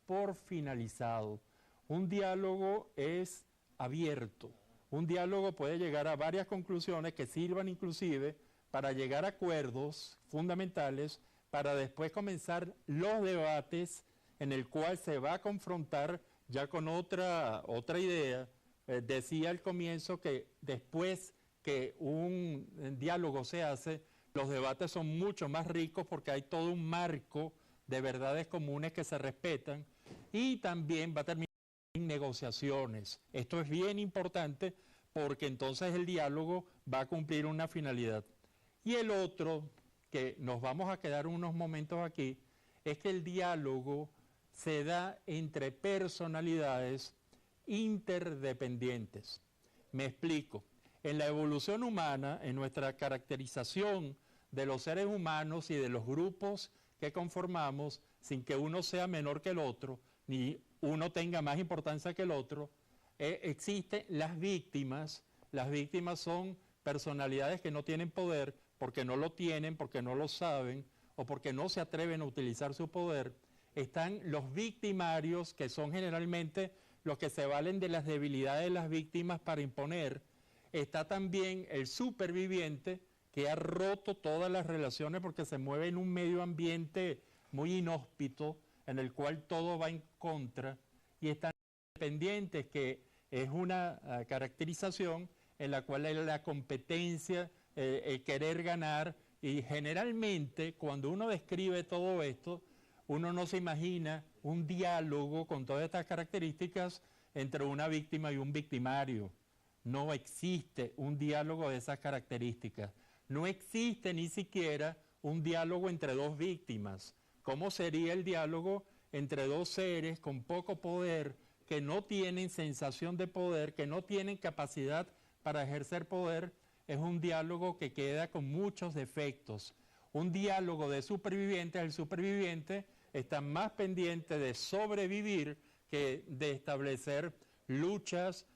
por finalizado. Un diálogo es abierto. Un diálogo puede llegar a varias conclusiones que sirvan inclusive para llegar a acuerdos fundamentales para después comenzar los debates en el cual se va a confrontar ya con otra idea. Decía al comienzo que después que un diálogo se hace, los debates son mucho más ricos porque hay todo un marco de verdades comunes que se respetan y también va a terminar en negociaciones. Esto es bien importante porque entonces el diálogo va a cumplir una finalidad. Y el otro, que nos vamos a quedar unos momentos aquí, es que el diálogo se da entre personalidades interdependientes. Me explico. En la evolución humana, en nuestra caracterización de los seres humanos y de los grupos que conformamos, sin que uno sea menor que el otro, ni uno tenga más importancia que el otro, existen las víctimas. Las víctimas son personalidades que no tienen poder porque no lo tienen, porque no lo saben o porque no se atreven a utilizar su poder. Están los victimarios, que son generalmente los que se valen de las debilidades de las víctimas para imponer. Está también el superviviente, que ha roto todas las relaciones porque se mueve en un medio ambiente muy inhóspito, en el cual todo va en contra. Y están los independientes, que es una caracterización en la cual hay la competencia, el querer ganar, y generalmente cuando uno describe todo esto, uno no se imagina un diálogo con todas estas características entre una víctima y un victimario. No existe un diálogo de esas características. No existe ni siquiera un diálogo entre dos víctimas. ¿Cómo sería el diálogo entre dos seres con poco poder, que no tienen sensación de poder, que no tienen capacidad para ejercer poder? Es un diálogo que queda con muchos defectos. Un diálogo de supervivientes, el superviviente está más pendiente de sobrevivir que de establecer luchas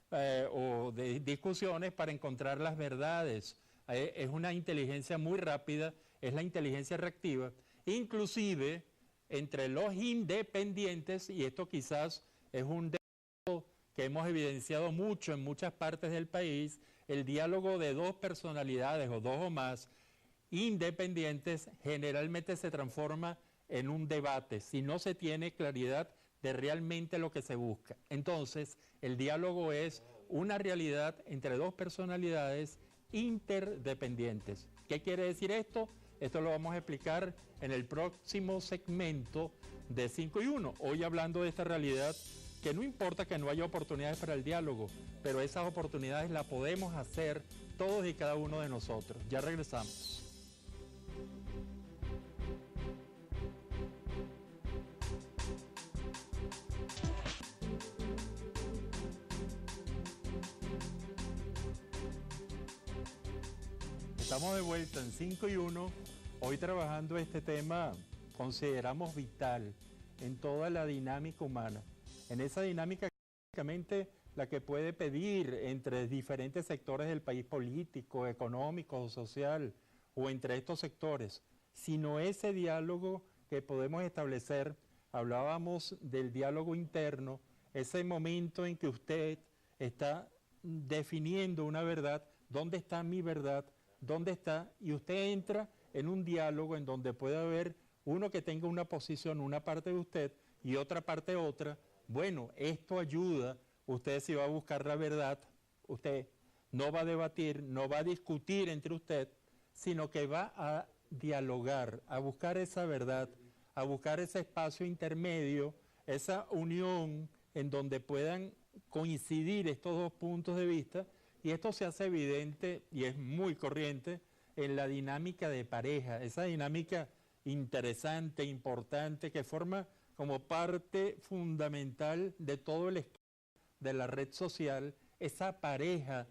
o de discusiones para encontrar las verdades. Es una inteligencia muy rápida, es la inteligencia reactiva. Inclusive entre los independientes, y esto quizás es un diálogo que hemos evidenciado mucho en muchas partes del país, el diálogo de dos personalidades o dos o más independientes generalmente se transforma en un debate si no se tiene claridad de realmente lo que se busca. Entonces, el diálogo es una realidad entre dos personalidades interdependientes. ¿Qué quiere decir esto? Esto lo vamos a explicar en el próximo segmento de 5 y 1. Hoy hablando de esta realidad, que no importa que no haya oportunidades para el diálogo, pero esas oportunidades las podemos hacer todos y cada uno de nosotros. Ya regresamos. Estamos de vuelta en 5 y 1, hoy trabajando este tema consideramos vital en toda la dinámica humana. En esa dinámica, básicamente, la que puede pedir entre diferentes sectores del país, político, económico, social, o entre estos sectores, sino ese diálogo que podemos establecer. Hablábamos del diálogo interno, ese momento en que usted está definiendo una verdad. ¿Dónde está mi verdad? ¿Dónde está? Y usted entra en un diálogo en donde puede haber uno que tenga una posición, una parte de usted, y otra parte otra. Bueno, esto ayuda. Usted, si va a buscar la verdad, usted no va a debatir, no va a discutir entre usted, sino que va a dialogar, a buscar esa verdad, a buscar ese espacio intermedio, esa unión en donde puedan coincidir estos dos puntos de vista. Y esto se hace evidente y es muy corriente en la dinámica de pareja, esa dinámica interesante, importante, que forma como parte fundamental de todo el esquema de la red social. Esa pareja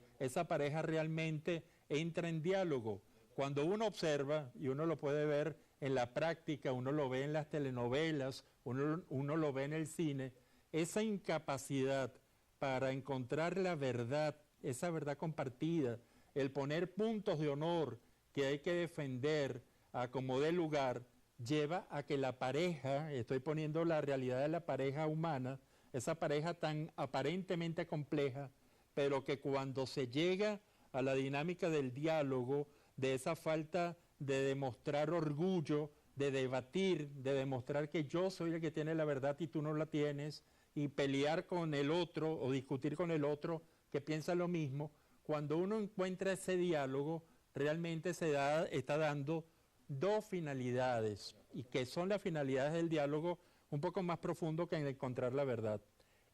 realmente entra en diálogo. Cuando uno observa, y uno lo puede ver en la práctica, uno lo ve en las telenovelas, uno lo ve en el cine, esa incapacidad para encontrar la verdad, esa verdad compartida, el poner puntos de honor que hay que defender a como dé lugar, lleva a que la pareja, estoy poniendo la realidad de la pareja humana, esa pareja tan aparentemente compleja, pero que cuando se llega a la dinámica del diálogo, de esa falta de demostrar orgullo, de debatir, de demostrar que yo soy el que tiene la verdad y tú no la tienes, y pelear con el otro o discutir con el otro que piensa lo mismo, cuando uno encuentra ese diálogo, realmente está dando dos finalidades, y que son las finalidades del diálogo un poco más profundo que en encontrar la verdad.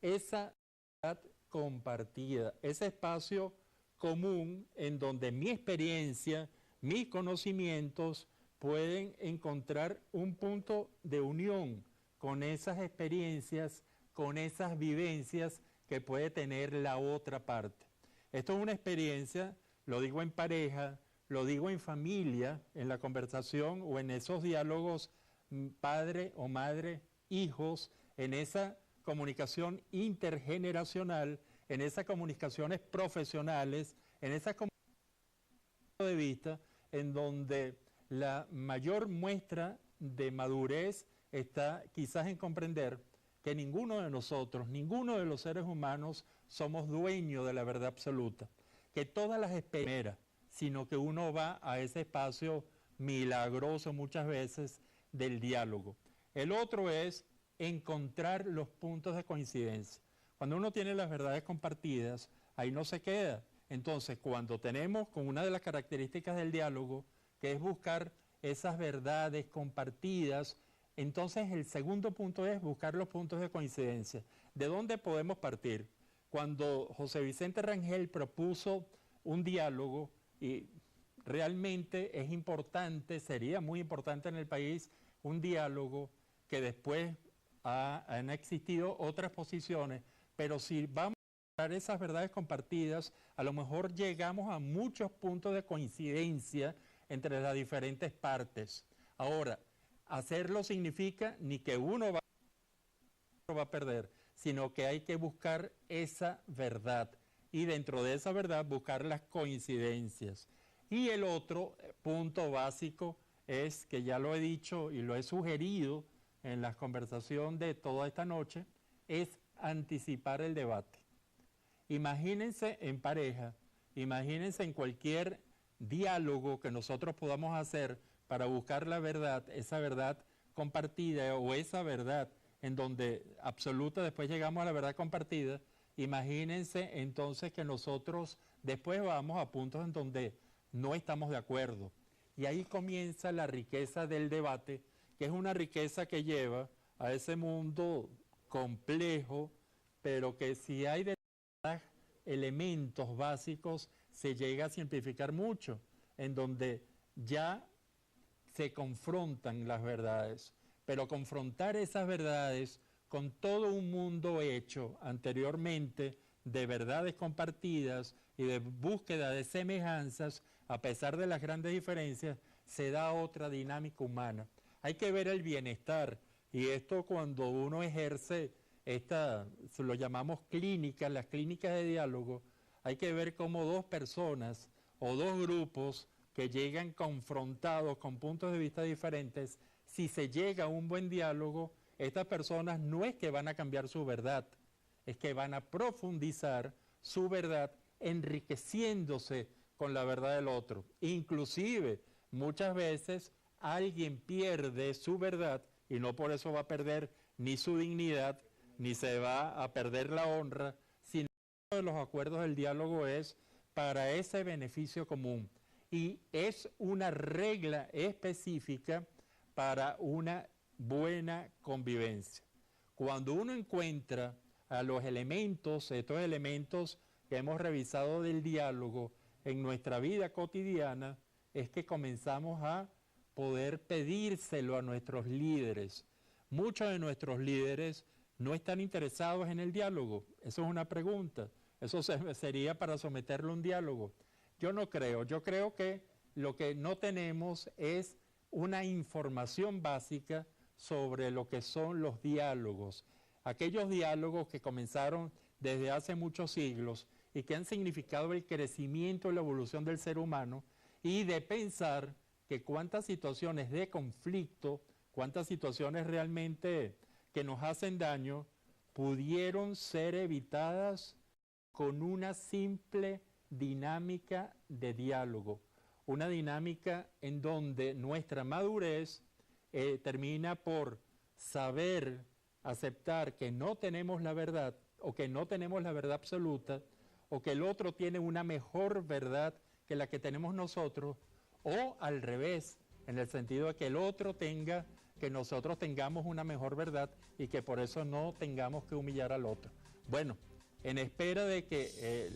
Esa verdad compartida, ese espacio común en donde mi experiencia, mis conocimientos pueden encontrar un punto de unión con esas experiencias, con esas vivencias que puede tener la otra parte. Esto es una experiencia, lo digo en pareja, lo digo en familia, en la conversación o en esos diálogos padre o madre, hijos, en esa comunicación intergeneracional, en esas comunicaciones profesionales, en esas comunicaciones de vista, en donde la mayor muestra de madurez está quizás en comprender que ninguno de nosotros, ninguno de los seres humanos somos dueños de la verdad absoluta, que todas las experiencias, sino que uno va a ese espacio milagroso muchas veces del diálogo. El otro es encontrar los puntos de coincidencia. Cuando uno tiene las verdades compartidas, ahí no se queda. Entonces, cuando tenemos con una de las características del diálogo, que es buscar esas verdades compartidas, entonces el segundo punto es buscar los puntos de coincidencia. ¿De dónde podemos partir? Cuando José Vicente Rangel propuso un diálogo, y realmente es importante, sería muy importante en el país, un diálogo que después han existido otras posiciones, pero si vamos a buscar esas verdades compartidas, a lo mejor llegamos a muchos puntos de coincidencia entre las diferentes partes. Ahora, hacerlo significa ni que uno va a perder, sino que hay que buscar esa verdad y dentro de esa verdad buscar las coincidencias. Y el otro punto básico es, que ya lo he dicho y lo he sugerido en la conversación de toda esta noche, es anticipar el debate. Imagínense en pareja, imagínense en cualquier diálogo que nosotros podamos hacer para buscar la verdad, esa verdad compartida o esa verdad en donde absoluta después llegamos a la verdad compartida. Imagínense entonces que nosotros después vamos a puntos en donde no estamos de acuerdo. Y ahí comienza la riqueza del debate, que es una riqueza que lleva a ese mundo complejo, pero que si hay elementos básicos se llega a simplificar mucho, en donde ya se confrontan las verdades. Pero confrontar esas verdades con todo un mundo hecho anteriormente de verdades compartidas y de búsqueda de semejanzas, a pesar de las grandes diferencias, se da otra dinámica humana. Hay que ver el bienestar, y esto cuando uno ejerce lo llamamos clínicas, las clínicas de diálogo, hay que ver cómo dos personas o dos grupos que llegan confrontados con puntos de vista diferentes, si se llega a un buen diálogo, estas personas no es que van a cambiar su verdad, es que van a profundizar su verdad enriqueciéndose con la verdad del otro. Inclusive, muchas veces alguien pierde su verdad y no por eso va a perder ni su dignidad, ni se va a perder la honra, sino que uno de los acuerdos del diálogo es para ese beneficio común. Y es una regla específica para una buena convivencia. Cuando uno encuentra a los elementos, estos elementos que hemos revisado del diálogo en nuestra vida cotidiana, es que comenzamos a poder pedírselo a nuestros líderes. Muchos de nuestros líderes no están interesados en el diálogo. Eso es una pregunta. Eso sería para someterlo a un diálogo. Yo no creo. Yo creo que lo que no tenemos es una información básica sobre lo que son los diálogos. Aquellos diálogos que comenzaron desde hace muchos siglos y que han significado el crecimiento y la evolución del ser humano, y de pensar que cuántas situaciones de conflicto cuántas situaciones realmente que nos hacen daño pudieron ser evitadas con una simple dinámica de diálogo, una dinámica en donde nuestra madurez termina por saber aceptar que no tenemos la verdad o que no tenemos la verdad absoluta o que el otro tiene una mejor verdad que la que tenemos nosotros, o al revés, en el sentido de que el otro tenga, que nosotros tengamos una mejor verdad y que por eso no tengamos que humillar al otro. Bueno, en espera de que